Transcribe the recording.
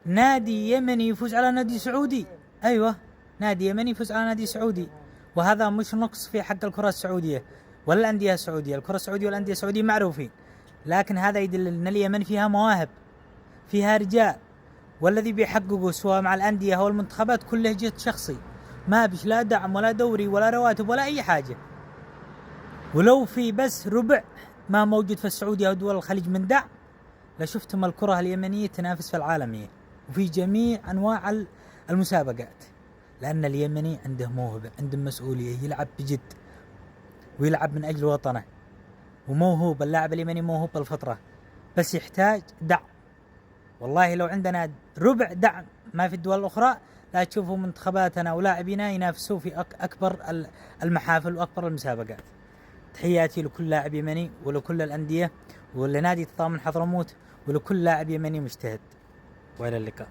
نادي يمني يفوز على نادي سعودي. أيوة، نادي يمني يفوز على نادي سعودي، وهذا مش نقص في حق الكرة السعودية ولا الأندية السعودية. الكرة السعودية والأندية السعودية معروفين، لكن هذا يدل أن اليمن فيها مواهب، فيها رجال، والذي بيحققه سواء مع الأندية أو المنتخبات كله جهد شخصي، ما بش لا دعم ولا دوري ولا رواتب ولا أي حاجة. ولو في بس ربع ما موجود في السعودية أو دول الخليج من دعم، لشفتم الكرة اليمنية تنافس في العالمية وفي جميع أنواع المسابقات، لأن اليمني عنده موهبة، عنده مسؤولية، يلعب بجد ويلعب من أجل وطنه، وموهوب. اللاعب اليمني موهوب بالفطرة، بس يحتاج دعم. والله لو عندنا ربع دعم ما في الدول الأخرى، لا تشوفوا منتخباتنا ولاعبينا ينافسوا في أكبر المحافل وأكبر المسابقات. تحياتي لكل لاعب يمني ولكل الأندية ولنادي تضامن حضرموت ولكل لاعب يمني مجتهد، وإلى اللقاء.